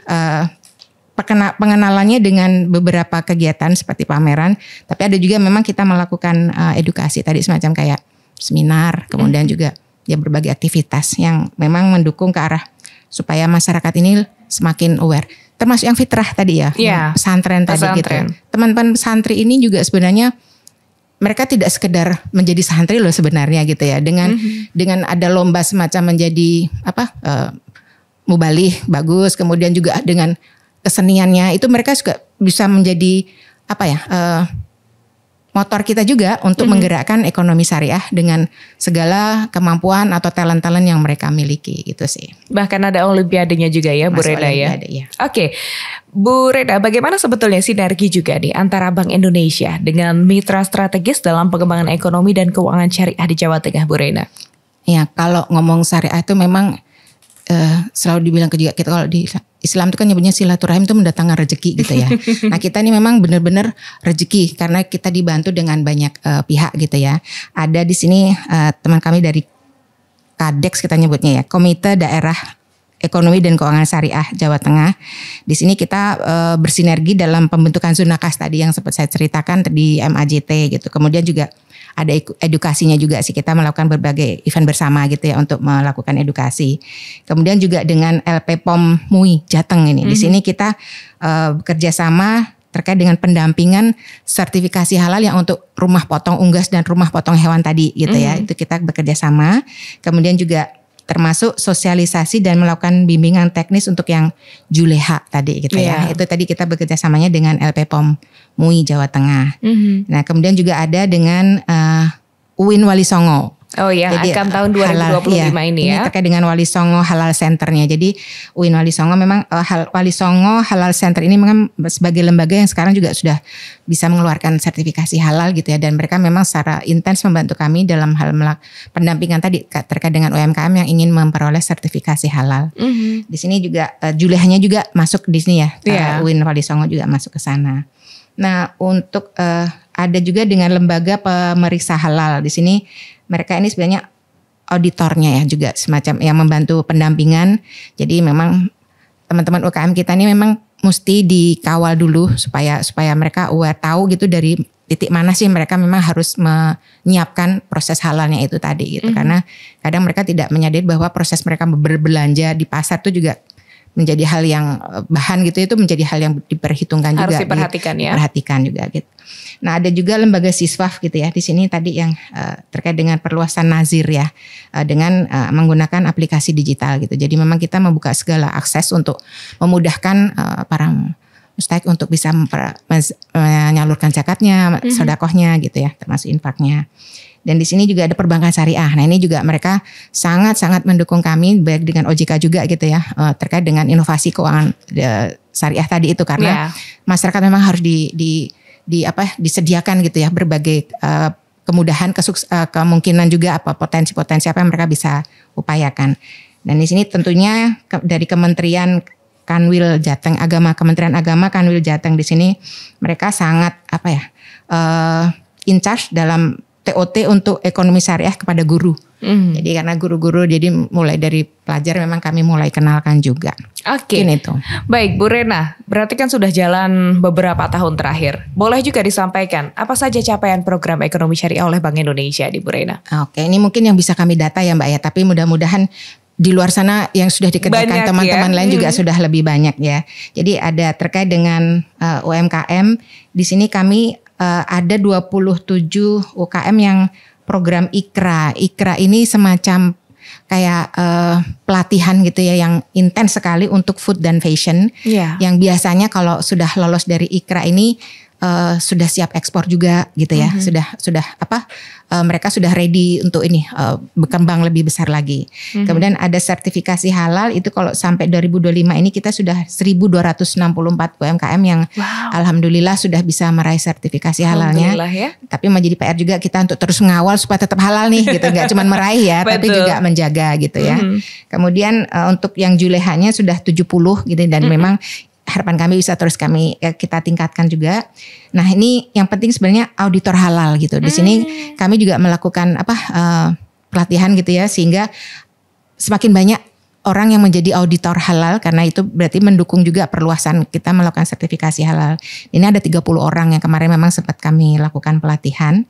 pengenalannya dengan beberapa kegiatan seperti pameran, tapi ada juga memang kita melakukan edukasi tadi semacam kayak seminar, kemudian juga ya berbagai aktivitas yang memang mendukung ke arah supaya masyarakat ini semakin aware. Termasuk yang fitrah tadi ya, pesantren tadi gitu. Teman-teman santri ini juga sebenarnya mereka tidak sekedar menjadi santri loh sebenarnya gitu ya. Dengan ada lomba semacam menjadi mubalih bagus, kemudian juga dengan keseniannya itu mereka juga bisa menjadi motor kita juga untuk menggerakkan ekonomi syariah dengan segala kemampuan atau talent-talent yang mereka miliki gitu sih. Bahkan ada olimpiadenya juga ya Bu Reda ya. Oke, Bu Reda, bagaimana sebetulnya sinergi juga nih antara Bank Indonesia dengan mitra strategis dalam pengembangan ekonomi dan keuangan syariah di Jawa Tengah, Bu Reda? Ya, kalau ngomong syariah itu memang selalu dibilang juga kita kalau di Islam itu kan nyebutnya silaturahim itu mendatangkan rezeki gitu ya. Nah kita ini memang benar-benar rezeki karena kita dibantu dengan banyak pihak gitu ya. Ada di sini teman kami dari KADEX kita nyebutnya ya, Komite Daerah Ekonomi dan Keuangan Syariah Jawa Tengah. Di sini kita bersinergi dalam pembentukan Zunakas tadi yang sempat saya ceritakan di MAJT gitu. Kemudian juga ada edukasinya juga sih, kita melakukan berbagai event bersama gitu ya untuk melakukan edukasi. Kemudian juga dengan LP POM MUI Jateng ini. Di sini kita bekerja sama terkait dengan pendampingan sertifikasi halal yang untuk rumah potong unggas dan rumah potong hewan tadi gitu ya. Itu kita bekerja sama. Kemudian juga termasuk sosialisasi dan melakukan bimbingan teknis untuk yang Juleha tadi gitu ya. Itu tadi kita bekerja samanya dengan LP POM MUI Jawa Tengah. Nah kemudian juga ada dengan UIN Wali Songo. Oh iya, jadi, AKAM tahun 2025 ini ya. Ini terkait dengan Wali Songo Halal Centernya. Jadi UIN Wali Songo memang Wali Songo Halal Center ini memang sebagai lembaga yang sekarang juga sudah bisa mengeluarkan sertifikasi halal gitu ya. Dan mereka memang secara intens membantu kami dalam hal pendampingan tadi terkait dengan UMKM yang ingin memperoleh sertifikasi halal. Di sini juga Julehnya juga masuk di sini ya. UIN Wali Songo juga masuk ke sana. Nah untuk ada juga dengan lembaga pemeriksa halal di sini. Mereka ini sebenarnya auditornya ya juga semacam yang membantu pendampingan. Jadi memang teman-teman UKM kita ini memang mesti dikawal dulu supaya mereka aware tahu gitu dari titik mana sih mereka memang harus menyiapkan proses halalnya itu tadi gitu. Karena kadang mereka tidak menyadari bahwa proses mereka berbelanja di pasar itu juga menjadi hal yang bahan gitu, itu menjadi hal yang diperhitungkan juga. Harus diperhatikan ya. Diperhatikan juga gitu. Nah ada juga lembaga siswaf gitu ya. Di sini tadi yang terkait dengan perluasan nazir ya. Dengan menggunakan aplikasi digital gitu. Jadi memang kita membuka segala akses untuk memudahkan para mustahik untuk bisa menyalurkan zakatnya, sedekahnya gitu ya. Termasuk infaknya. Dan di sini juga ada perbankan syariah. Nah ini juga mereka sangat-sangat mendukung kami baik dengan OJK juga gitu ya. Terkait dengan inovasi keuangan syariah tadi itu. Karena masyarakat memang harus disediakan gitu ya berbagai kemudahan, kemungkinan juga potensi-potensi apa yang mereka bisa upayakan. Dan di sini tentunya dari Kementerian Kanwil Jateng Kementerian Agama Kanwil Jateng di sini mereka sangat in charge dalam TOT untuk ekonomi syariah kepada guru. Jadi karena guru-guru, jadi mulai dari pelajar memang kami mulai kenalkan juga. Oke. Itu. Baik Bu Rena, berarti kan sudah jalan beberapa tahun terakhir. Boleh juga disampaikan apa saja capaian program ekonomi syariah oleh Bank Indonesia di Bu Rena? Oke, ini mungkin yang bisa kami data ya Mbak ya, tapi mudah-mudahan di luar sana yang sudah dikerjakan teman-teman lain juga sudah lebih banyak ya. Jadi ada terkait dengan UMKM, di sini kami ada 27 UKM yang program IKRA. IKRA ini semacam kayak pelatihan gitu ya yang intens sekali untuk food dan fashion. Yang biasanya kalau sudah lolos dari IKRA ini sudah siap ekspor juga gitu ya. Mereka sudah ready untuk ini berkembang lebih besar lagi. Kemudian ada sertifikasi halal itu kalau sampai 2025 ini kita sudah 1.264 UMKM yang alhamdulillah sudah bisa meraih sertifikasi halalnya. Ya. Tapi menjadi PR juga kita untuk terus mengawal supaya tetap halal nih gitu. Gak cuma meraih ya tapi juga menjaga gitu ya. Kemudian untuk yang julehanya sudah 70 gitu dan memang harapan kami bisa terus kita tingkatkan juga. Nah ini yang penting sebenarnya auditor halal gitu. Di sini kami juga melakukan pelatihan gitu ya sehingga semakin banyak orang yang menjadi auditor halal karena itu berarti mendukung juga perluasan kita melakukan sertifikasi halal. Ini ada 30 orang yang kemarin memang sempat kami lakukan pelatihan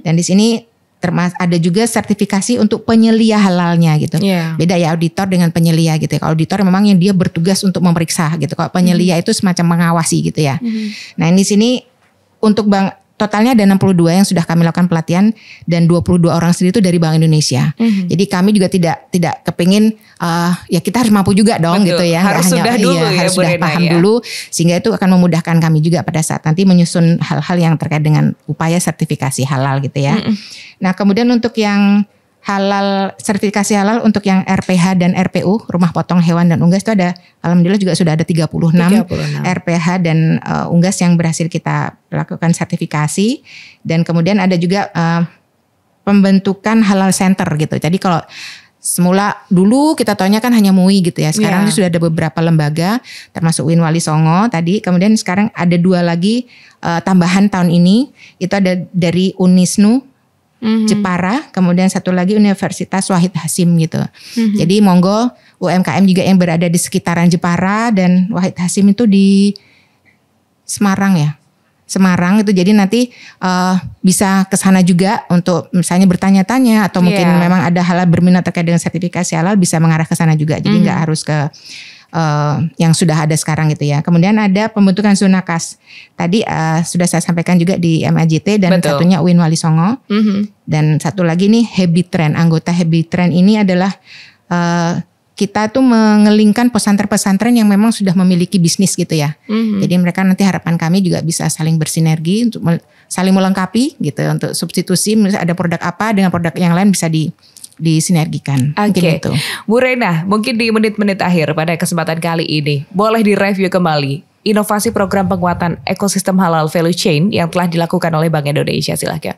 dan di sini ada juga sertifikasi untuk penyelia halalnya gitu. Beda ya auditor dengan penyelia gitu ya. Kalau auditor memang yang dia bertugas untuk memeriksa gitu. Kalau penyelia itu semacam mengawasi gitu ya. Nah di sini untuk totalnya ada 62 yang sudah kami lakukan pelatihan dan 22 orang sendiri itu dari Bank Indonesia. Jadi kami juga tidak kepingin ya kita harus mampu juga dong gitu ya. Harus sudah dulu ya, harus sudah paham dulu sehingga itu akan memudahkan kami juga pada saat nanti menyusun hal-hal yang terkait dengan upaya sertifikasi halal gitu ya. Nah kemudian untuk yang halal, sertifikasi halal untuk yang RPH dan RPU, rumah potong hewan dan unggas itu ada, alhamdulillah juga sudah ada 36. RPH dan unggas yang berhasil kita lakukan sertifikasi. Dan kemudian ada juga pembentukan halal center gitu. Jadi kalau semula dulu kita taunya kan hanya MUI gitu ya. Sekarang sudah ada beberapa lembaga termasuk Winwali Songo tadi. Kemudian sekarang ada 2 lagi tambahan tahun ini. Itu ada dari Unisnu Jepara, kemudian satu lagi Universitas Wahid Hasim gitu. Jadi monggo UMKM juga yang berada di sekitaran Jepara dan Wahid Hasim itu di Semarang ya. Semarang itu jadi nanti bisa ke sana juga untuk misalnya bertanya-tanya atau mungkin memang ada hal berminat terkait dengan sertifikasi halal bisa mengarah ke sana juga. Jadi nggak harus ke yang sudah ada sekarang gitu ya. Kemudian ada pembentukan zona kas. Tadi sudah saya sampaikan juga di MAJT dan satunya UIN Wali Songo. Dan satu lagi nih Habit Trend. Anggota Habit Trend ini adalah kita tuh mengelingkan pesantren-pesantren yang memang sudah memiliki bisnis gitu ya. Jadi mereka nanti harapan kami juga bisa saling bersinergi untuk saling melengkapi gitu untuk substitusi misalnya ada produk apa dengan produk yang lain bisa disinergikan. Mungkin itu. Bu Rena, mungkin di menit-menit akhir pada kesempatan kali ini boleh direview kembali inovasi program penguatan ekosistem halal value chain yang telah dilakukan oleh Bank Indonesia. Silakan.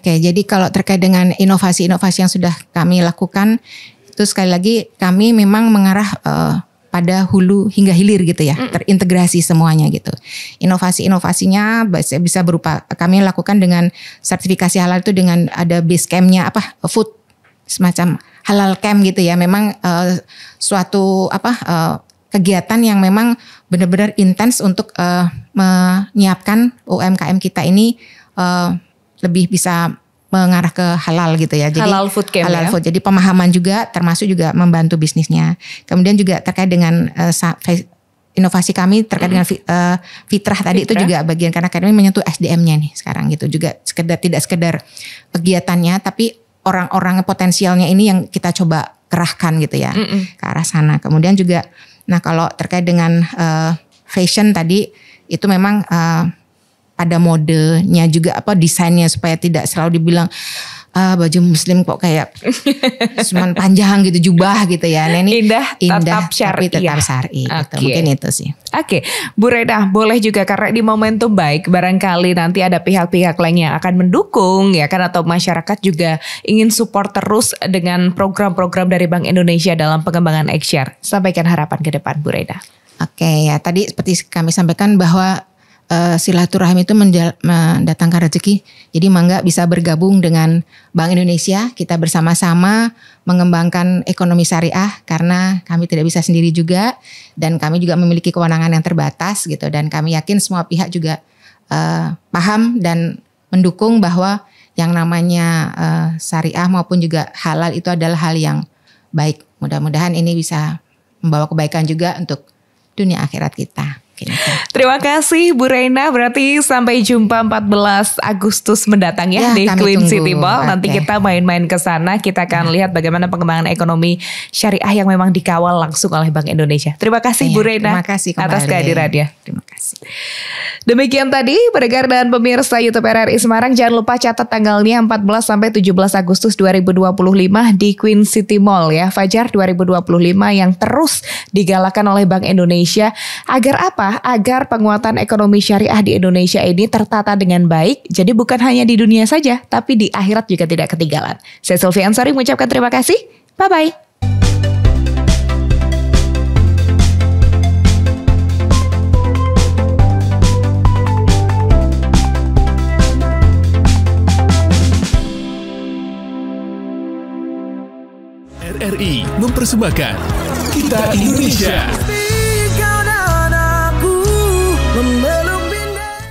Jadi kalau terkait dengan inovasi-inovasi yang sudah kami lakukan itu sekali lagi kami memang mengarah pada hulu hingga hilir gitu ya, terintegrasi semuanya gitu. Inovasi-inovasinya bisa berupa kami lakukan dengan sertifikasi halal itu dengan ada base camp-nya food semacam halal camp gitu ya. Memang suatu kegiatan yang memang benar-benar intens untuk menyiapkan UMKM kita ini lebih bisa mengarah ke halal gitu ya. Jadi halal food camp halal food. Jadi pemahaman juga termasuk juga membantu bisnisnya. Kemudian juga terkait dengan inovasi kami terkait dengan fitrah tadi itu juga bagian karena kami menyentuh SDM-nya nih sekarang gitu. Juga tidak sekedar kegiatannya tapi orang-orang potensialnya ini yang kita coba kerahkan gitu ya ke arah sana. Kemudian juga, nah kalau terkait dengan fashion tadi itu memang pada modenya juga desainnya supaya tidak selalu dibilang baju muslim kok kayak cuman panjang gitu jubah gitu ya. Nah, ini indah tetap syar'i. Tetap syar'i gitu. Mungkin itu sih. Bu Rena, boleh juga karena di momentum baik barangkali nanti ada pihak-pihak lain yang akan mendukung ya kan atau masyarakat juga ingin support terus dengan program-program dari Bank Indonesia dalam pengembangan X-Share. Sampaikan harapan ke depan Bu Rena. Ya tadi seperti kami sampaikan bahwa silaturahmi itu mendatangkan rezeki. Jadi mangga bisa bergabung dengan Bank Indonesia. Kita bersama-sama mengembangkan ekonomi syariah karena kami tidak bisa sendiri juga dan kami juga memiliki kewenangan yang terbatas gitu. Dan kami yakin semua pihak juga paham dan mendukung bahwa yang namanya syariah maupun juga halal itu adalah hal yang baik. Mudah-mudahan ini bisa membawa kebaikan juga untuk dunia akhirat kita. Terima kasih Bu Reina, berarti sampai jumpa 14 Agustus mendatang ya di Queen City Mall. Nanti kita main-main ke sana, kita akan lihat bagaimana pengembangan ekonomi syariah yang memang dikawal langsung oleh Bank Indonesia. Terima kasih Bu Reina atas kehadirannya. Terima kasih. Demikian tadi pendengar dan pemirsa YouTube RRI Semarang, jangan lupa catat tanggalnya 14 sampai 17 Agustus 2025 di Queen City Mall ya. Fajar 2025 yang terus digalakan oleh Bank Indonesia agar apa? Agar penguatan ekonomi syariah di Indonesia ini tertata dengan baik. Jadi bukan hanya di dunia saja, tapi di akhirat juga tidak ketinggalan. Saya Sylvia Ansari mengucapkan terima kasih. Bye-bye. RRI mempersembahkan Kita Indonesia.